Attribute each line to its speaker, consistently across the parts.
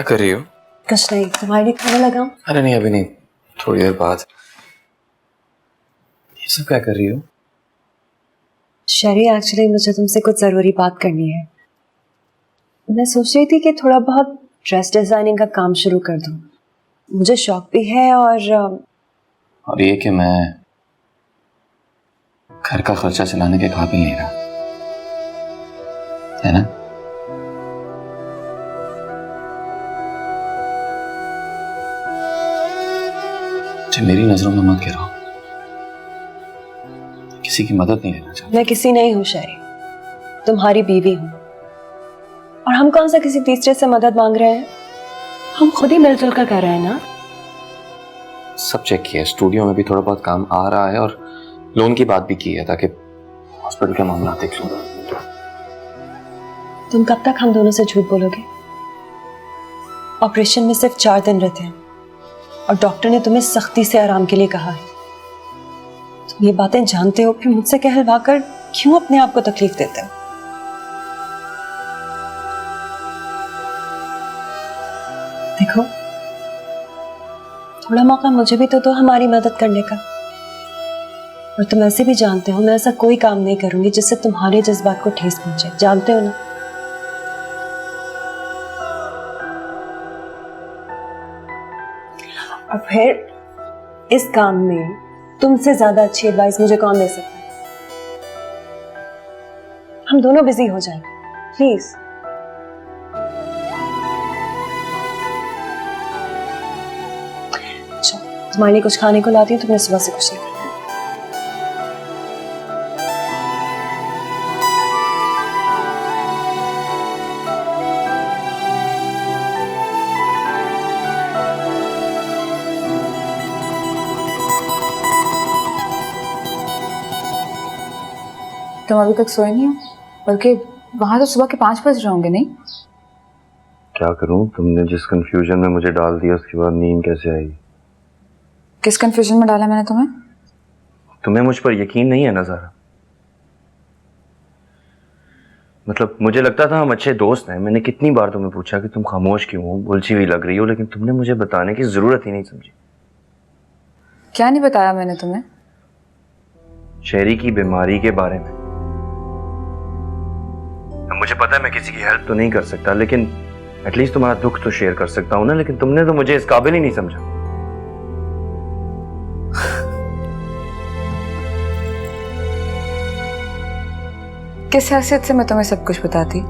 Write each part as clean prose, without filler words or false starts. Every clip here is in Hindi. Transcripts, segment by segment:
Speaker 1: कर रही हो?
Speaker 2: कुछ नहीं, तुम्हारे लिए खाना लगाऊं?
Speaker 1: अरे नहीं, अभी नहीं, थोड़ी देर बाद। ये सब क्या कर रही हो?
Speaker 2: शरी, एक्चुअली मुझे तुमसे कुछ ज़रूरी बात करनी है। मैं सोच रही थी कि थोड़ा बहुत ड्रेस डिज़ाइनिंग का काम शुरू कर दूं। मुझे शौक भी है
Speaker 1: और ये कि मैं घर का खर्चा चलाने के काबिल नहीं रहा, है ना? मेरी नजरों में मत गिरो। किसी की मदद नहीं लेना चाहता।
Speaker 2: मैं किसी नहीं हूँ शरी, तुम्हारी बीवी हूँ। और हम कौन सा किसी तीसरे से मदद मांग रहे हैं? हम खुद ही मिलजुल कर रहे हैं ना।
Speaker 1: सब चेक किया, स्टूडियो में भी थोड़ा बहुत काम आ रहा है और लोन की बात भी की है ताकि हॉस्पिटल का मामला देख लूं।
Speaker 2: तुम कब तक हम दोनों से झूठ बोलोगे? ऑपरेशन में सिर्फ 4 दिन रहते हैं और डॉक्टर ने तुम्हें सख्ती से आराम के लिए कहा है। तुम ये बातें जानते हो, फिर मुझसे कहलवा कर क्यों अपने आप को तकलीफ देते हो? देखो, थोड़ा मौका मुझे भी तो दो हमारी मदद करने का। और तुम ऐसे भी जानते हो मैं ऐसा कोई काम नहीं करूंगी जिससे तुम्हारे जज्बात को ठेस पहुंचे, जानते हो ना। और फिर इस काम में तुमसे ज्यादा अच्छी एडवाइस मुझे कौन दे सकता है? हम दोनों बिजी हो जाएंगे, प्लीज। अच्छा, तुम्हारे लिए कुछ खाने को लाती हूँ, तुमने सुबह से कुछ नहीं खाया।
Speaker 3: तुम अभी तक सोए नहीं हो? बल्कि वहां तो सुबह के 5 बज रहे होंगे, नहीं?
Speaker 4: क्या करूं, तुमने जिस कंफ्यूजन में मुझे डाल दिया उसके बाद नींद कैसे आई?
Speaker 3: किस कंफ्यूजन में डाला मैंने तुम्हें?
Speaker 4: तुम्हें मुझ पर यकीन नहीं है ना ज़ारा? मतलब मुझे लगता था हम अच्छे दोस्त हैं। मैंने कितनी बार तुम्हें पूछा कि तुम खामोश क्यों हो, उलझी हुई लग रही हो, लेकिन तुमने मुझे बताने की जरूरत ही नहीं समझी।
Speaker 3: क्या नहीं बताया मैंने तुम्हें?
Speaker 4: शेरी की बीमारी के बारे में। मुझे पता है मैं किसी की हेल्प तो नहीं कर सकता, लेकिन एटलीस्ट तुम्हारा दुख तो शेयर कर सकता हूं ना। लेकिन तुमने तो मुझे इस काबिल ही नहीं समझा।
Speaker 3: किस हैसियत से मैं तुम्हें सब कुछ बताती?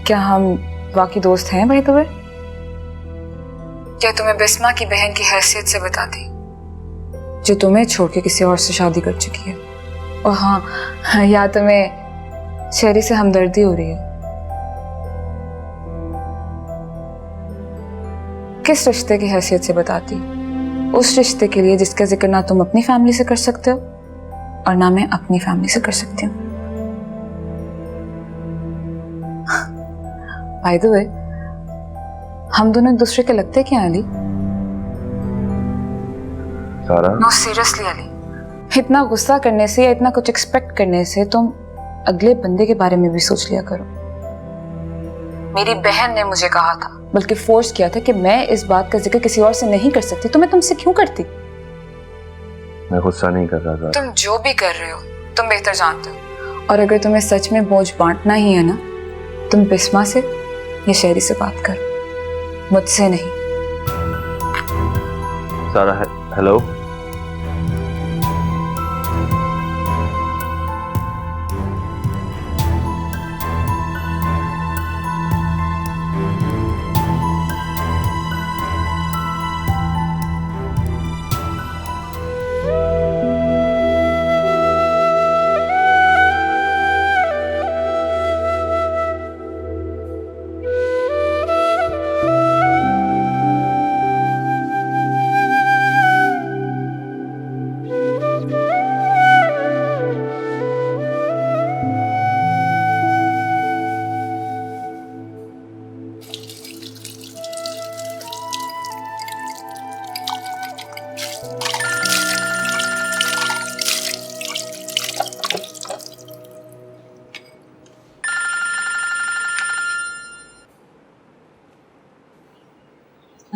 Speaker 3: क्या हम वाकई दोस्त हैं भाई तुम्हें? क्या तुम्हें बिस्मा की बहन की हैसियत से बताती, जो तुम्हें छोड़ के किसी और से शादी कर चुकी है? और हाँ, या तुम्हें शेरी से हमदर्दी हो रही है? किस रिश्ते की हैसियत से बताती? उस रिश्ते के लिए जिसका जिक्र ना तुम अपनी फैमिली से कर सकते हो और ना मैं अपनी फैमिली से कर सकती हूँ। बाय द वे, हम दोनों एक दूसरे के लगते क्या अली?
Speaker 4: सारा?
Speaker 3: नो सीरियसली अली, इतना गुस्सा करने से या इतना कुछ एक्सपेक्ट करने से तुम अगले बंदे के बारे में भी सोच लिया करो। मेरी बहन ने मुझे कहा था, बल्कि फोर्स किया था कि मैं इस बात का जिक्र किसी और से नहीं कर सकती, तो मैं तुमसे क्यों करती?
Speaker 4: मैं गुस्सा नहीं कर रहा था।
Speaker 3: तुम जो भी कर रहे हो तुम बेहतर जानते हो। और अगर तुम्हें सच में बोझ बांटना ही है ना, तुम बिस्मा से या शेरी से बात करो, मुझसे नहीं।
Speaker 4: सारा, हेलो?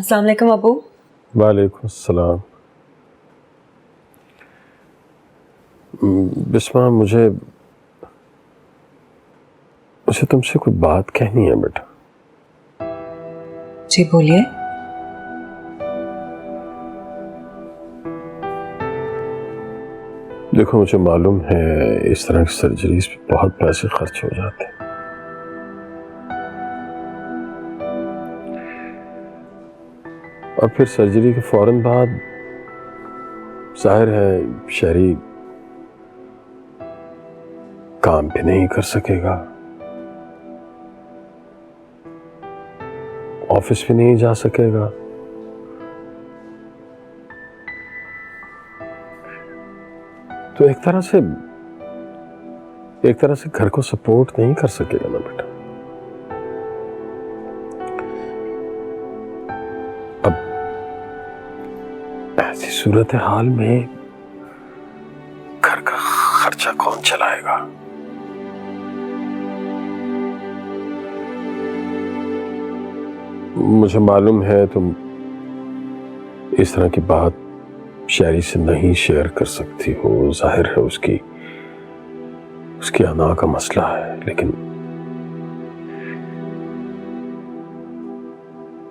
Speaker 2: अस्सलाम वालेकुम अबू।
Speaker 5: वालेकुम सलाम। बिस्मा, मुझे तुमसे कोई बात कहनी है बेटा।
Speaker 2: जी बोलिए।
Speaker 5: देखो, मुझे मालूम है इस तरह की सर्जरीज पे बहुत पैसे खर्च हो जाते हैं, और फिर सर्जरी के फौरन बाद जाहिर है शहरी काम भी नहीं कर सकेगा, ऑफिस भी नहीं जा सकेगा। तो एक तरह से घर को सपोर्ट नहीं कर सकेगा ना बेटा। अब ऐसी सूरत हाल में घर का खर्चा कौन चलाएगा? मुझे मालूम है तुम इस तरह की बात शहरी से नहीं शेयर कर सकती हो, जाहिर है उसकी अना का मसला है, लेकिन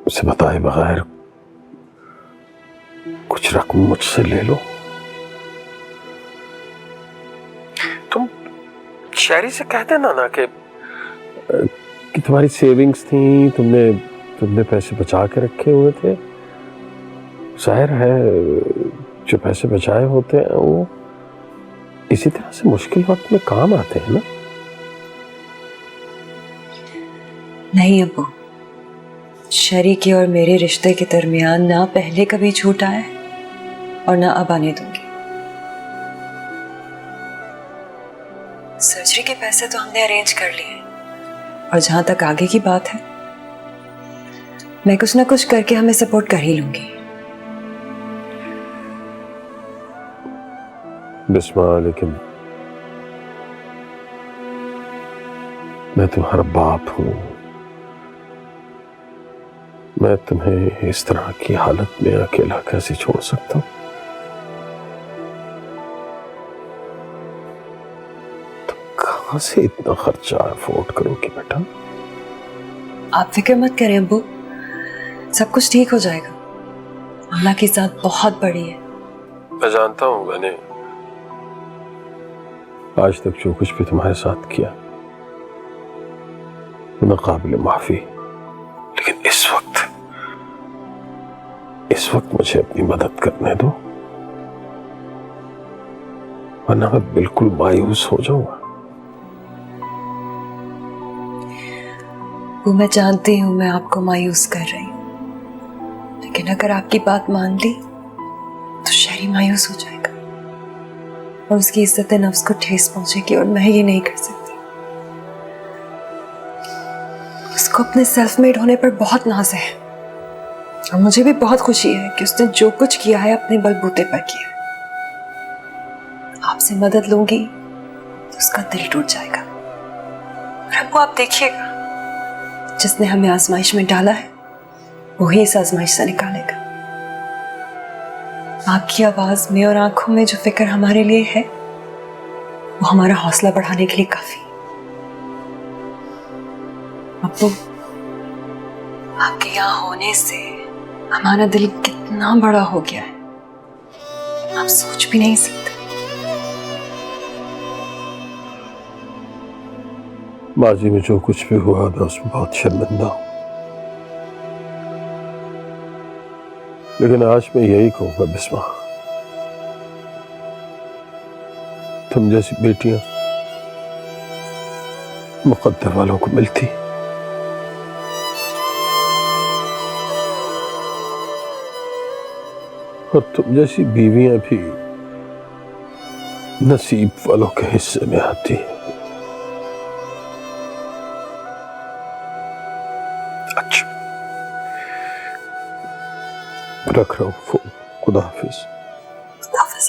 Speaker 5: उसे बताए बगैर कुछ रकम मुझसे ले लो। तुम शहरी से कह देना ना कि तुम्हारी सेविंग्स थी, तुमने पैसे बचा के रखे हुए थे। जाहिर है जो पैसे बचाए होते हैं वो इसी तरह से मुश्किल वक्त में काम आते हैं ना।
Speaker 2: नहीं अब्बू, शरीके और मेरे रिश्ते के दरमियान ना पहले कभी झूठ आया है और ना अब आने दूंगी। सर्जरी के पैसे तो हमने अरेंज कर लिए, और जहां तक आगे की बात है मैं कुछ ना कुछ करके हमें सपोर्ट कर ही लूंगी।
Speaker 5: बिस्मा, लेकिन मैं तुम्हारा बाप हूं, मैं तुम्हें इस तरह की हालत में अकेला कैसे छोड़ सकता हूं? तुम कहां से इतना खर्चा अफोर्ड करोगे बेटा?
Speaker 2: आप फिक्र मत करें अब्बू, सब कुछ ठीक हो जाएगा। अल्लाह की ज़ात बहुत बड़ी है।
Speaker 5: मैं जानता हूं, मैंने आज तक जो कुछ भी तुम्हारे साथ किया नाकाबिल माफी, लेकिन इस वक्त मुझे अपनी मदद करने दो, वरना मैं बिल्कुल मायूस हो जाऊंगा।
Speaker 2: वो मैं जानती हूं मैं आपको मायूस कर रही हूं, लेकिन अगर आपकी बात मान ली तो शहरी मायूस हो जाएगा और उसकी इज्जत नफ्स को ठेस पहुंचेगी, और मैं ये नहीं कर सकती। उसको अपने सेल्फ मेड होने पर बहुत नाज है, और मुझे भी बहुत खुशी है कि उसने जो कुछ किया है अपने बलबूते पर किया। आपसे मदद लूंगी तो उसका दिल टूट जाएगा, और अब वो आप देखिएगा, जिसने हमें आजमाइश में डाला है वही इस आजमाइश से निकालेगा। आपकी आवाज में और आंखों में जो फिक्र हमारे लिए है वो हमारा हौसला बढ़ाने के लिए काफी। अब्बू, आपके यहाँ होने से हमारा दिल कितना बड़ा हो गया है, आप सोच भी नहीं सकते।
Speaker 5: माजी में जो कुछ भी हुआ मैं उसमें बहुत शर्मिंदा हूं, लेकिन आज मैं यही कहूंगा बिस्मा, तुम जैसी बेटियां मुकद्दर वालों को मिलती, और तुम जैसी बीवियां भी नसीब वालों के हिस्से में आती है। अच्छा, रख रहा हूं फोन। खुदा हाफिज।
Speaker 2: खुदा हाफिज।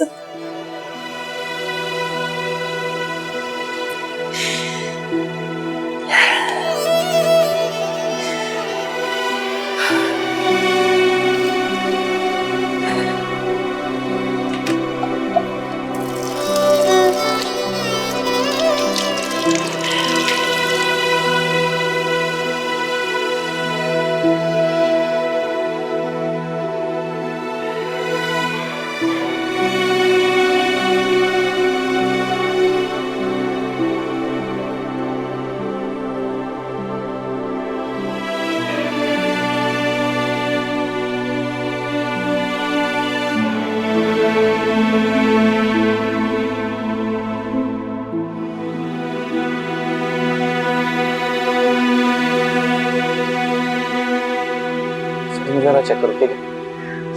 Speaker 1: जरा चेक करो, ठीक है?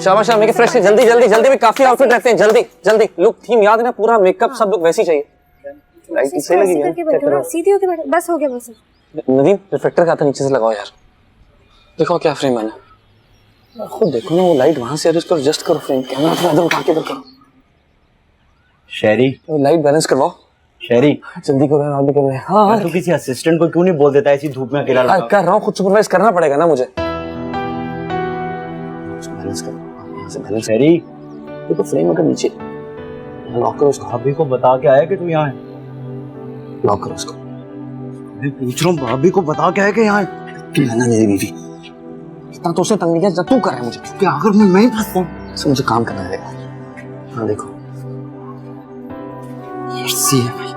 Speaker 1: शाबाश शाबाश, फ्रेश जल्दी जल्दी जल्दी भी काफी आउटफिट रखते हैं, जल्दी जल्दी। लुक थीम याद है ना, पूरा मेकअप सब लुक वैसी चाहिए। लाइट सही लगी है, चेक करो।
Speaker 6: सीधी होके बैठो, बस हो गया बस।
Speaker 1: नदीम रिफ्लेक्टर का था, नीचे से लगाओ यार। देखो क्या फ्रेम है ना, खुद देखो ना, वो लाइट वहां से एडजस्ट करो, जस्ट करो फ्रेम, कैमरा थोड़ा इधर उठा के इधर करो।
Speaker 4: शहरी,
Speaker 1: लाइट बैलेंस करवाओ
Speaker 4: शहरी
Speaker 1: जल्दी करो यार, आगे कर रहे हैं। हाँ
Speaker 4: तू किसी असिस्टेंट को क्यों नहीं बोल देता ऐसी धूप में अकेला लगा?
Speaker 1: कर रहा हूँ, खुद सुपरवाइज करना पड़ेगा ना मुझे। बैलेंस करो यहाँ से, बैलेंस।
Speaker 4: शहरी,
Speaker 1: देखो फ्रेम अगर नीचे, लॉक करो उसको।
Speaker 4: भाभी को बता के आया कि तू यहाँ है?
Speaker 1: लॉक करो उसको।
Speaker 4: मैं पूछ रहा हूँ, भाभी को बता के आया कि यहाँ है?
Speaker 1: ना मेरी बीवी, इतना तो उसे तंग नहीं किया, तू कर रहा है मुझे।
Speaker 4: क्या अगर मैं ही फंस जाऊँ?
Speaker 1: मुझे काम करना है। हाँ देखो,
Speaker 4: मर्सी है भाई।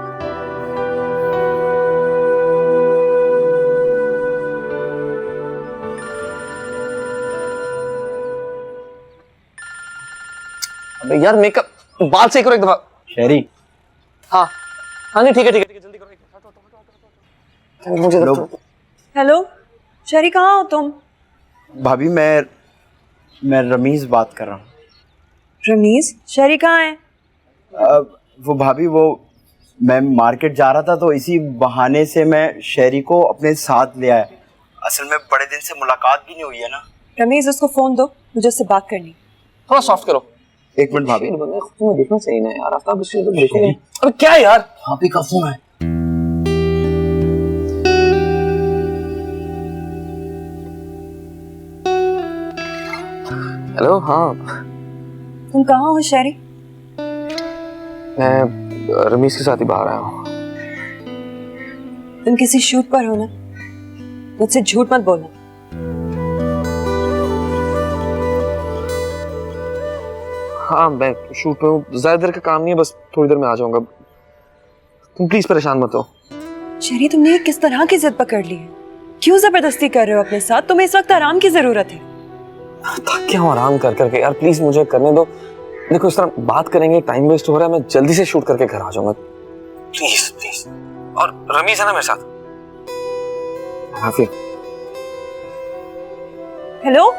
Speaker 1: अबे यार मेकअप, बाल सही करो एक दफा।
Speaker 4: शहरी,
Speaker 1: हाँ हाँ नहीं ठीक है ठीक है, जल्दी करो। मुझे
Speaker 2: हेलो शरी, कहाँ हो तुम?
Speaker 7: भाभी मैं रमीज बात कर रहा हूँ।
Speaker 2: रमीज, शरी कहाँ है?
Speaker 7: वो भाभी, वो मैं मार्केट जा रहा था तो इसी बहाने से मैं शहरी को अपने साथ ले आया। असल में बड़े दिन से मुलाकात भी नहीं हुई है ना।
Speaker 2: रमीज, उसको फोन दो, मुझे उससे बात करनी।
Speaker 1: थोड़ा सॉफ्ट करो।
Speaker 7: एक मिनट भाभी।
Speaker 1: तुम्हें देखना चाहिए ना यार, आफ्ताब उससे तो देखो नहीं। अबे क्या यार,
Speaker 7: भाभी का फोन है।
Speaker 1: हेलो। हाँ
Speaker 2: तुम कहाँ हो शरी?
Speaker 1: मैं रमीज के साथ ही बाहर आया हूँ।
Speaker 2: तुम किसी शूट पर हो ना, मुझसे झूठ मत बोलना।
Speaker 1: हाँ मैं शूट पे हूँ, ज्यादा देर का काम नहीं है, बस थोड़ी देर में आ जाऊंगा। तुम प्लीज परेशान मत हो।
Speaker 2: शरी, तुमने ये किस तरह की जिद पकड़ ली है? क्यों जबरदस्ती कर रहे हो अपने साथ? तुम्हें इस वक्त आराम की जरूरत है।
Speaker 1: थक गया हूँ आराम कर करके यार, प्लीज मुझे करने दो। देखो इस तरह बात करेंगे, टाइम वेस्ट हो रहा है, मैं जल्दी से शूट करके घर आ जाऊंगा, प्लीज प्लीज। और रमीज है ना मेरे साथ? हाफिज।
Speaker 2: हेलो,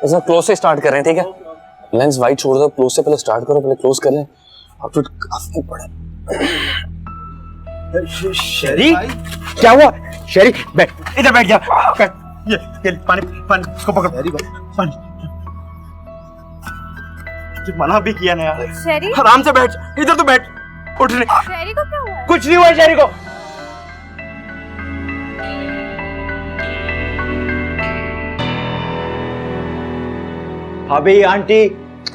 Speaker 1: इसमें क्लोज से स्टार्ट कर रहे हैं, ठीक है? लेंस वाइड छोड़ दो, क्लोज से पहले स्टार्ट करो, पहले क्लोज कर लें। अब तो काफी बड़ा।
Speaker 7: शहरी, क्या हुआ? शहरी बैठ, इधर बैठ जा। बैठ, ये पानी पानी इसको पकड़। शहरी पानी, मना भी किया ना यार।
Speaker 6: शहरी,
Speaker 7: आराम से बैठ, इधर तो बैठ, उठ नहीं।
Speaker 6: शहरी को क्या हुआ?
Speaker 7: कुछ नहीं हुआ शहरी को। भाभी, आंटी।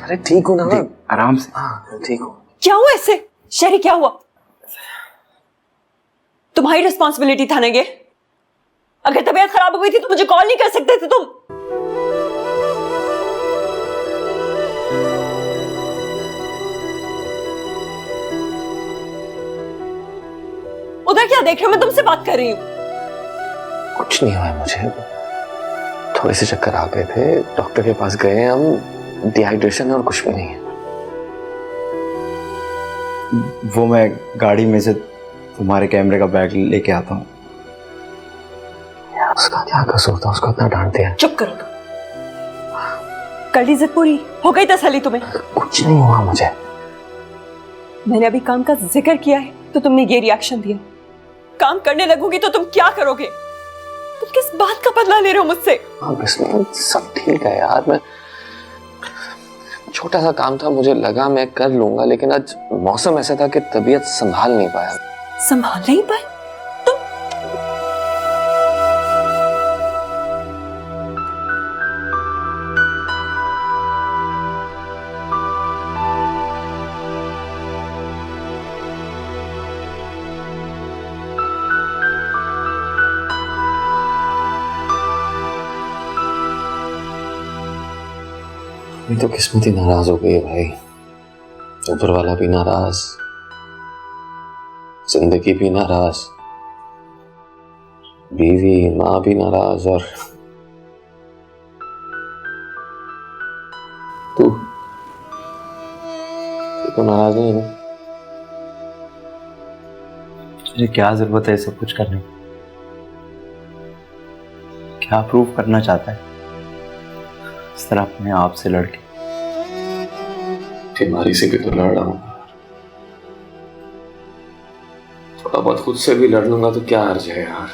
Speaker 1: अरे ठीक हो ना?
Speaker 7: आराम से।
Speaker 1: हाँ ठीक हो।
Speaker 2: क्या हुआ इससे? शरी क्या हुआ? तुम्हारी रिस्पॉन्सिबिलिटी था ना ये? अगर तबीयत खराब हो गई थी तो मुझे कॉल नहीं कर सकते थे तुम? उधर क्या देख रहे हो? मैं तुमसे बात कर रही हूँ।
Speaker 1: कुछ नहीं हुआ मुझे, थोड़े से चक्कर आ गए थे, डॉक्टर के पास गए हम, डिहाइड्रेशन है और कुछ भी नहीं है।
Speaker 7: वो मैं गाड़ी में से तुम्हारे कैमरे का बैग लेके आता हूँ।
Speaker 1: उसका क्या कसूर था, उसको इतना डांट दिया।
Speaker 2: चुप करो तुम। कर ली जिद पूरी? हो गई तसल्ली तुम्हें?
Speaker 1: कुछ नहीं हुआ मुझे।
Speaker 2: मैंने अभी काम का जिक्र किया है तो तुमने ये रिएक्शन दिया। काम करने लगोगी तो तुम क्या करोगे? तुम किस बात का बदला ले रहे हो मुझसे?
Speaker 1: हाँ बिस्मिल, सब ठीक है यार, मैं छोटा सा काम था, मुझे लगा मैं कर लूंगा, लेकिन आज मौसम ऐसा था कि तबीयत संभाल नहीं पाया।
Speaker 2: संभाल नहीं पाए? तुम
Speaker 1: ये तो किस्मत ही नाराज हो गई है भाई। ऊपर वाला भी नाराज, जिंदगी भी नाराज, बीवी माँ भी नाराज, और तो नाराज नहीं है ना?
Speaker 7: तुझे क्या जरूरत है सब कुछ करने की? क्या प्रूव करना चाहता है इस तरह अपने आप से लड़के?
Speaker 1: बीमारी से भी तो लड़ रहा हूँ, थोड़ा बहुत खुद से भी लड़ लूंगा तो क्या हर्ज है यार।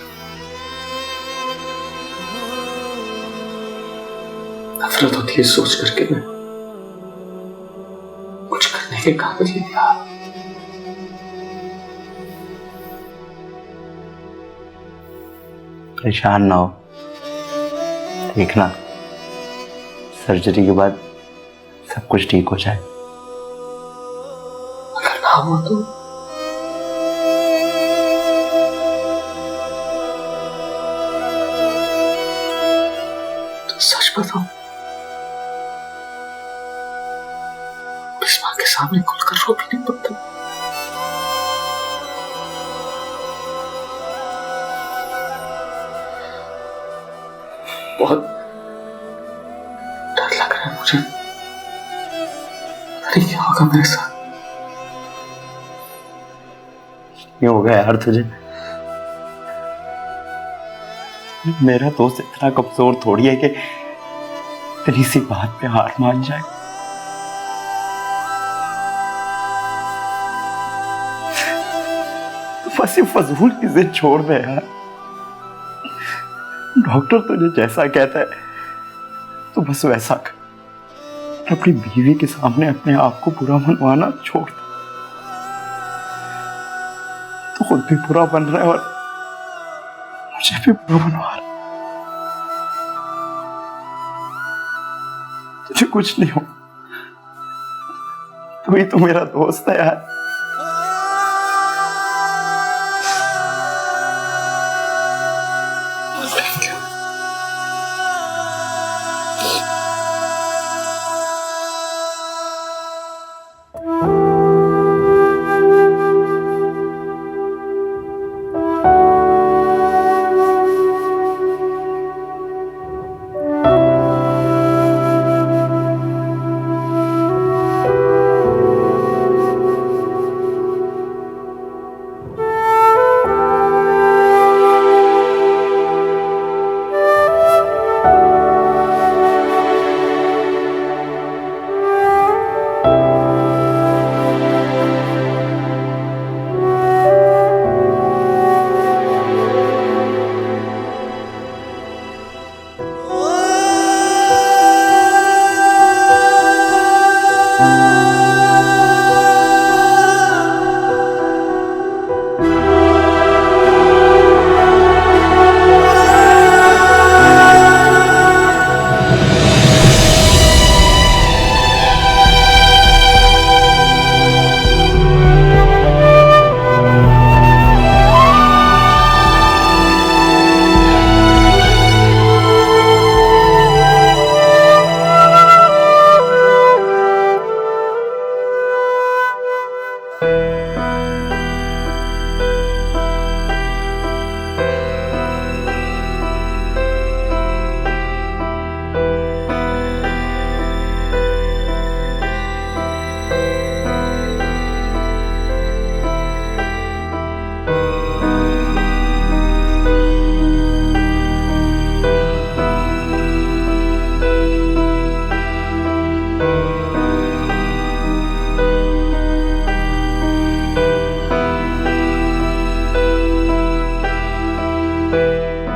Speaker 1: नफरत होती है सोच करके मैं कुछ करने के काबिल नहीं था।
Speaker 7: परेशान ना हो, देखना सर्जरी के बाद सब कुछ ठीक हो जाए।
Speaker 1: अगर ना हुआ तो सच बताऊं, बिस्मा के सामने खुलकर रो भी नहीं पड़ता। बहुत डर लग रहा है मुझे, पता नहीं क्या होगा मेरे साथ।
Speaker 7: ये हो गया यार तुझे? मेरा दोस्त इतना कमजोर थोड़ी है कि तेरी सी बात पे हार मान जाए। तो बस ये फजूल की जिद छोड़ दे यार। डॉक्टर तुझे जैसा कहता है तो बस वैसा कर। अपनी बीवी के सामने अपने आप को बुरा मनवाना छोड़ दे। तो खुद भी बुरा बन रहा है और मुझे भी बुरा बनवा रहा है। तुझे कुछ नहीं हो, तू ही तो मेरा दोस्त है यार।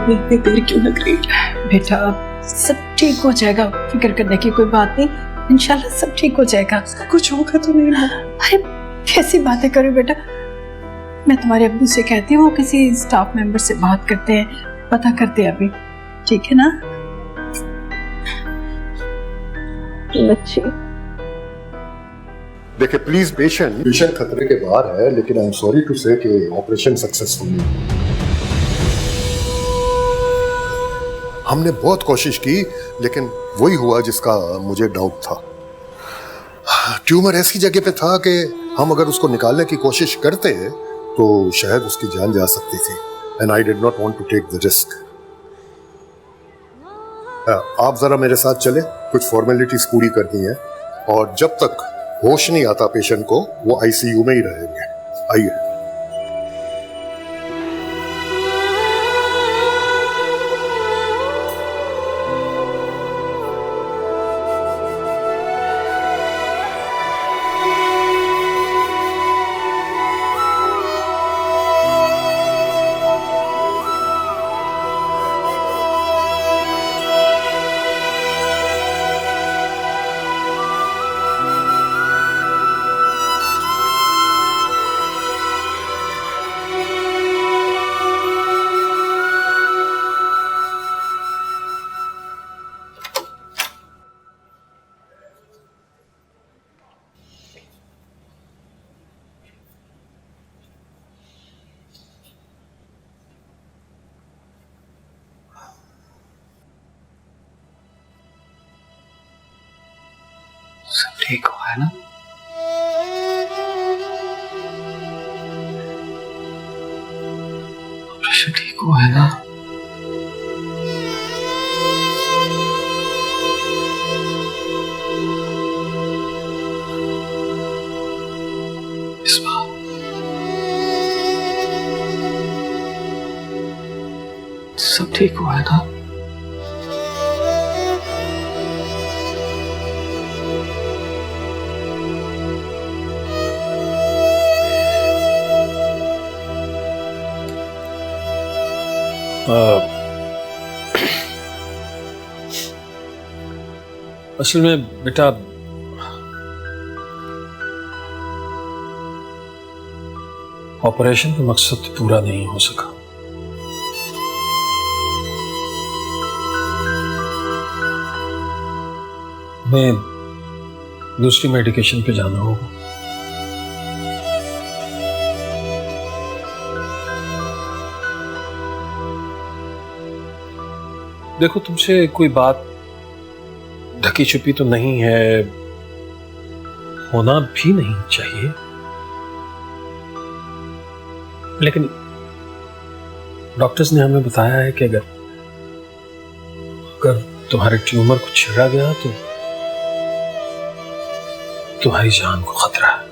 Speaker 8: इतनी देर क्यों लग रही है? बेटा सब ठीक हो जाएगा, फिक्र करने की कोई बात नहीं, इंशाल्लाह सब ठीक हो जाएगा। कुछ होगा तो नहीं ना? अरे कैसी बातें करो बेटा, मैं तुम्हारे अब्बू से कहती हूँ किसी स्टाफ मेंबर से बात करते हैं, पता करते हैं अभी, ठीक है ना? बच्ची
Speaker 9: देखिए प्लीज, पेशेंट खतरे के बाहर है, लेकिन आई एम सॉरी टू से कि ऑपरेशन सक्सेसफुल नहीं। हमने बहुत कोशिश की लेकिन वही हुआ जिसका मुझे डाउट था। ट्यूमर ऐसी जगह पे था कि हम अगर उसको निकालने की कोशिश करते तो शायद उसकी जान जा सकती थी, and I did not want to take the risk. आप जरा मेरे साथ चले, कुछ फॉर्मेलिटीज पूरी करनी है, और जब तक होश नहीं आता पेशेंट को, वो आईसीयू में ही रहेंगे। आइए।
Speaker 1: सब ठीक हुआ है ना? ऑपरेशन ठीक हुआ है ना? इस बार सब ठीक हुआ है ना?
Speaker 5: असल में बेटा ऑपरेशन का मकसद पूरा नहीं हो सका। मैं दूसरी मेडिकेशन पे जाना होगा। देखो, तुमसे कोई बात ढकी छुपी तो नहीं है, होना भी नहीं चाहिए, लेकिन डॉक्टर्स ने हमें बताया है कि अगर तुम्हारे ट्यूमर को छेड़ा गया तो तुम्हारी जान को खतरा है।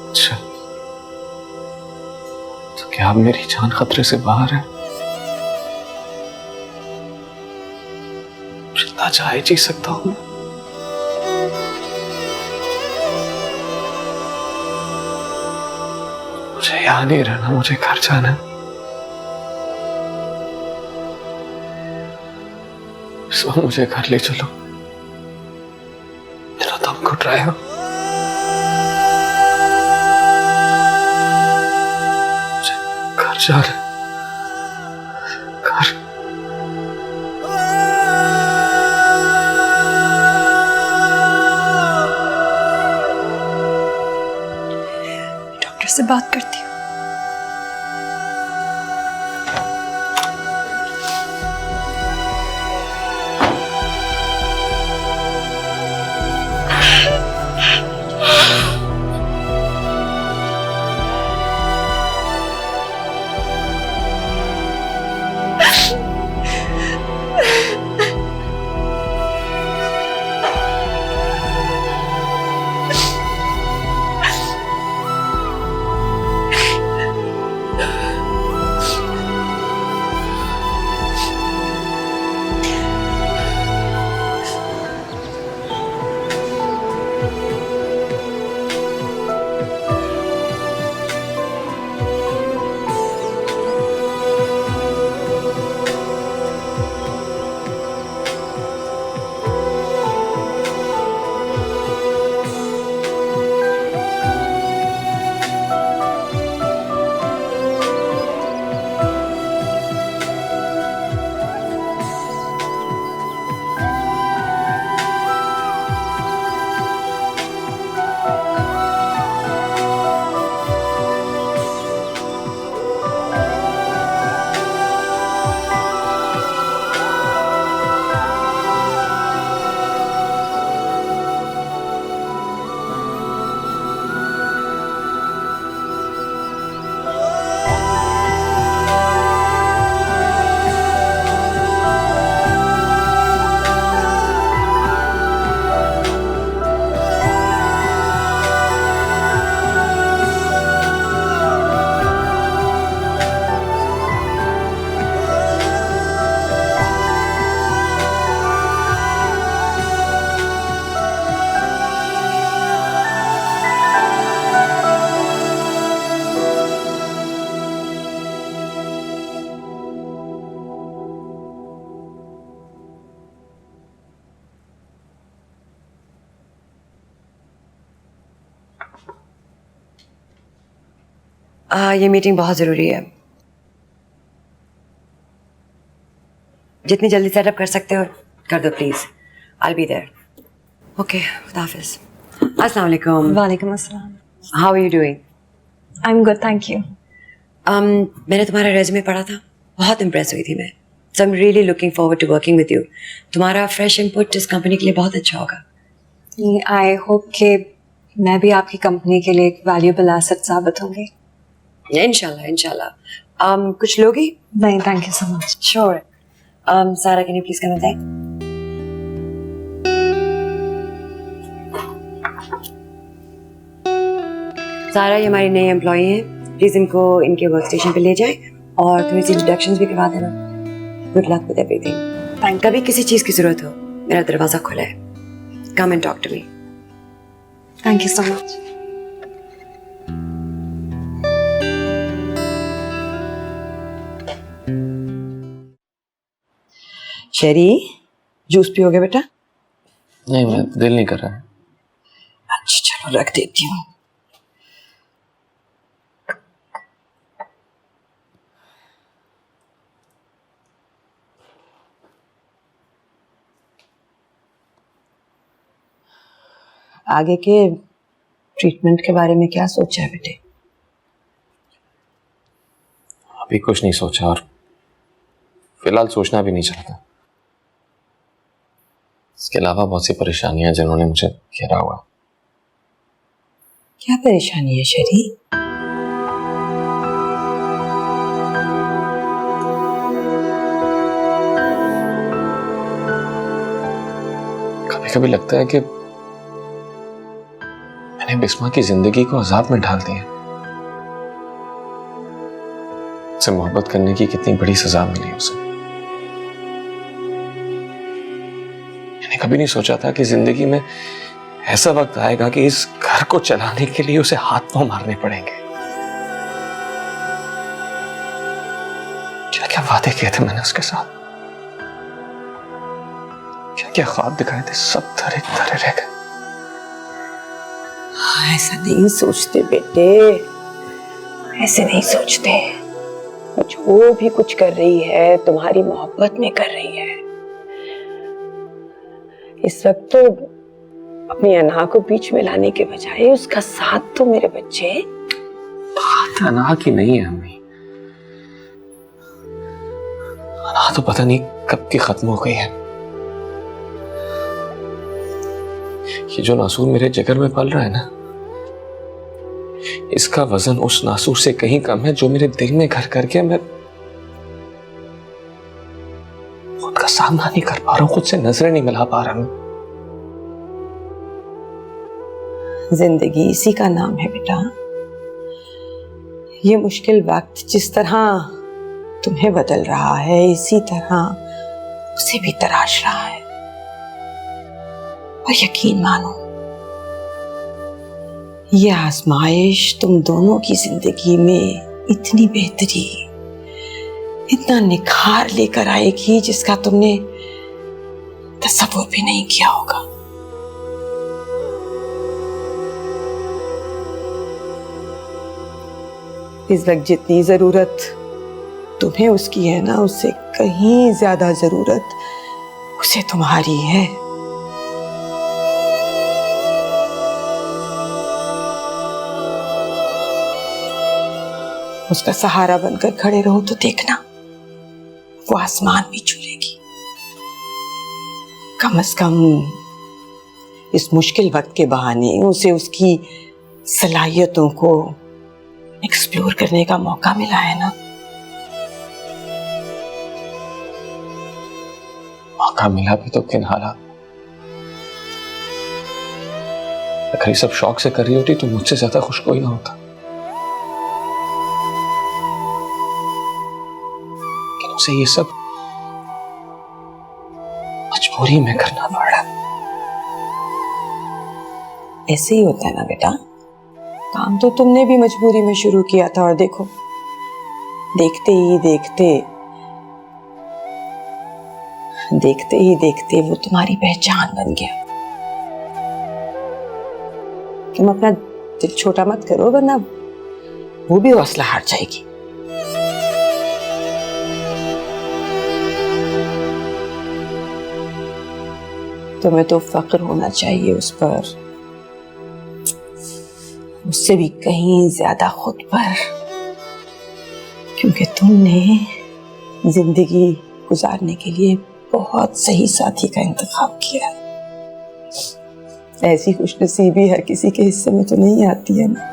Speaker 1: अच्छा, तो क्या अब मेरी जान खतरे से बाहर है? जितना चाहे जी सकता हूं। मुझे यहां नहीं रहना, मुझे घर जाना है। इस वक्त मुझे घर ले चलो, मेरा दम घुट रहा है। घर जा रहे, घर।
Speaker 2: डॉक्टर से बात करती हूँ। ये मीटिंग बहुत ज़रूरी है। जितनी जल्दी सेटअप कर सकते हो कर दो please. I be there. Okay, खुदा हाफिज़। अस्सलाम वालेकुम।
Speaker 6: वालेकुम अस्सलाम।
Speaker 2: How are you doing?
Speaker 6: I am good, thank you.
Speaker 2: मैंने तुम्हारा रेज्यूमे पढ़ा था, बहुत इम्प्रेस हुई थी मैं। So I am really looking forward to working with you. तुम्हारा फ्रेश इनपुट इस कंपनी के लिए बहुत अच्छा होगा।
Speaker 6: आई होप कि मैं भी आपकी कंपनी के लिए एक वैल्यूएबल एसेट साबित होंगी।
Speaker 2: इंशाल्लाह इंशाल्लाह। कुछ लोगी?
Speaker 6: नहीं, thank you so much.
Speaker 2: Sure. सारा, कैन यू प्लीज कम इन? सारा, ये हमारी नई एम्प्लॉई है, प्लीज इनको इनके वर्क स्टेशन पे ले जाए और थोड़ी सी इंट्रोडक्शंस भी करवा देना। Good luck with everything. कभी किसी चीज की जरूरत हो, मेरा दरवाजा खुला है। Come and talk to me.
Speaker 6: Thank you so much.
Speaker 2: Sherry, juice पियोगे बेटा?
Speaker 1: नहीं, मैं दिल नहीं कर रहा है।
Speaker 2: अच्छा चलो, रख देती हूँ। आगे के ट्रीटमेंट के बारे में क्या सोचा है बेटे?
Speaker 1: अभी कुछ नहीं सोचा और फिलहाल सोचना भी नहीं चाहता। इसके अलावा बहुत सी परेशानियां जिन्होंने मुझे घेरा हुआ।
Speaker 2: क्या परेशानी है शेरी?
Speaker 1: कभी कभी लगता है कि मैंने बिस्मा की जिंदगी को अजाब में डाल दिया। उससे मोहब्बत करने की कितनी बड़ी सजा मिली उसे। मैंने कभी नहीं सोचा था कि जिंदगी में ऐसा वक्त आएगा कि इस घर को चलाने के लिए उसे हाथ पांव मारने पड़ेंगे। क्या क्या वादे किए थे मैंने उसके साथ, क्या क्या ख्वाब दिखाए थे, सब धरे धरे रह गए।
Speaker 2: ऐसा नहीं सोचते बेटे, ऐसे नहीं सोचते। जो भी कुछ कर रही है तुम्हारी मोहब्बत में कर रही है। इस वक्त तो अपनी अना को बीच में लाने के बजाय उसका साथ तो मेरे बच्चे।
Speaker 1: बात अना की नहीं है अम्मी। अना तो पता नहीं कब की खत्म हो गई है। ये जो नासूर मेरे जिगर में पल रहा है ना, इसका वजन उस नासूर से कहीं कम है जो मेरे दिल में घर करके मैं खुद का सामना नहीं कर पा रहा हूं, खुद से नजरें नहीं मिला पा रहा हूं।
Speaker 2: जिंदगी इसी का नाम है बेटा। ये मुश्किल वक्त जिस तरह तुम्हें बदल रहा है, इसी तरह उसे भी तराश रहा है। और यकीन मानो, ये आजमाइश तुम दोनों की जिंदगी में इतनी बेहतरी, इतना निखार लेकर आएगी जिसका तुमने तसव्वुर भी नहीं किया होगा। इस वक्त जितनी जरूरत तुम्हें उसकी है ना, उससे कहीं ज्यादा जरूरत उसे तुम्हारी है। उसका सहारा बनकर खड़े रहो तो देखना वो आसमान भी छू लेगी। कम से कम इस मुश्किल वक्त के बहाने उसे उसकी सलाहियतों को एक्सप्लोर करने का मौका मिला है ना।
Speaker 1: मौका मिला भी तो किन हालात। अगर ये सब शौक से कर रही होती तो मुझसे ज्यादा खुश कोई ना होता। उसे ये सब मजबूरी में करना पड़ा।
Speaker 2: ऐसे ही होता है ना बेटा। काम तो तुमने भी मजबूरी में शुरू किया था और देखो, देखते ही देखते वो तुम्हारी पहचान बन गया। तुम अपना दिल छोटा मत करो, वरना
Speaker 10: वो भी हौसला हार जाएगी। तुम्हें तो फक्र होना चाहिए उस पर, उससे भी कहीं ज्यादा खुद पर, क्योंकि तुमने जिंदगी गुजारने के लिए बहुत सही साथी का इंतखाब किया। ऐसी खुशनसीबी हर किसी के हिस्से में तो नहीं आती है ना।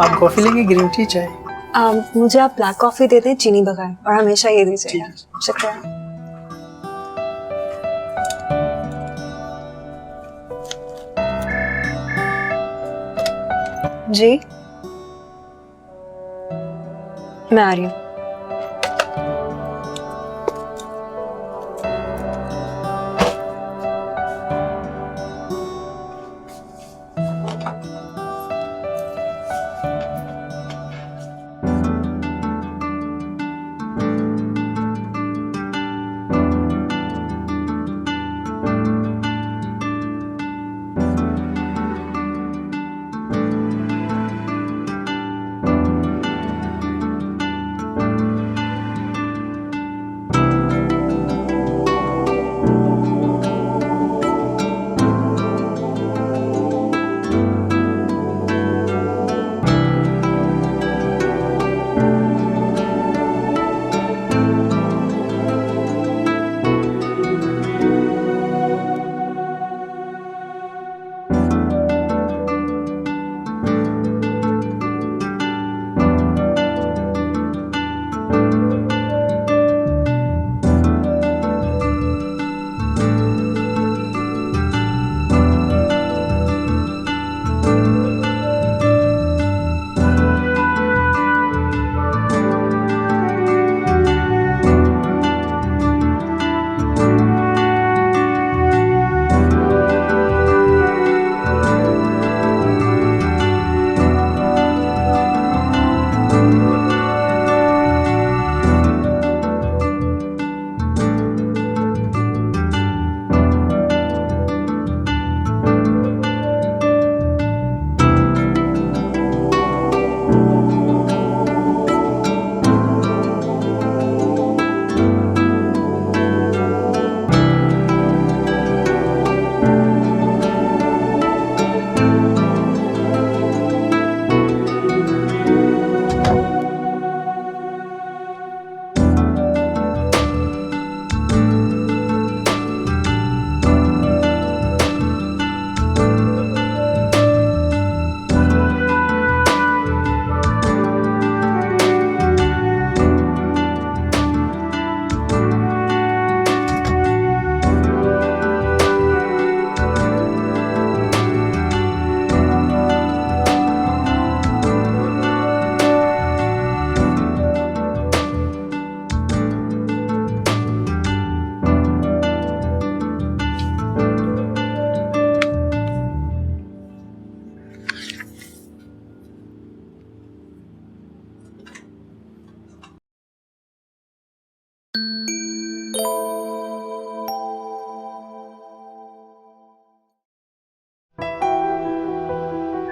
Speaker 8: आप कॉफी लेंगे ग्रीन टी चाय?
Speaker 6: मुझे आप ब्लैक कॉफी दे दें चीनी बगैर, और हमेशा ये दीजिएगा। शुक्रिया। जी मैं आ रही हूँ।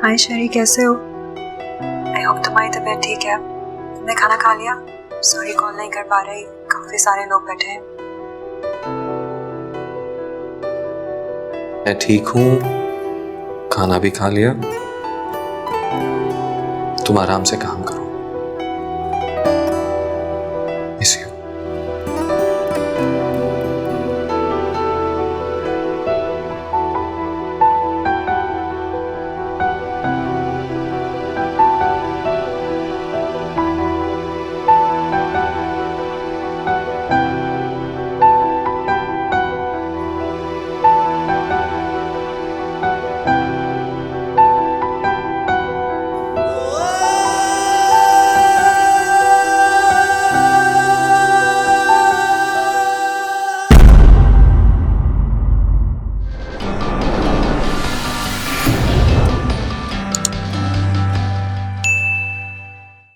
Speaker 6: हाय शेरी, कैसे हो? आई होप तुम्हारी तबीयत ठीक है। तुमने खाना खा लिया? सॉरी कॉल नहीं कर पा रही, काफी सारे लोग बैठे हैं।
Speaker 11: मैं ठीक हूँ, खाना भी खा लिया। तुम आराम से काम करो।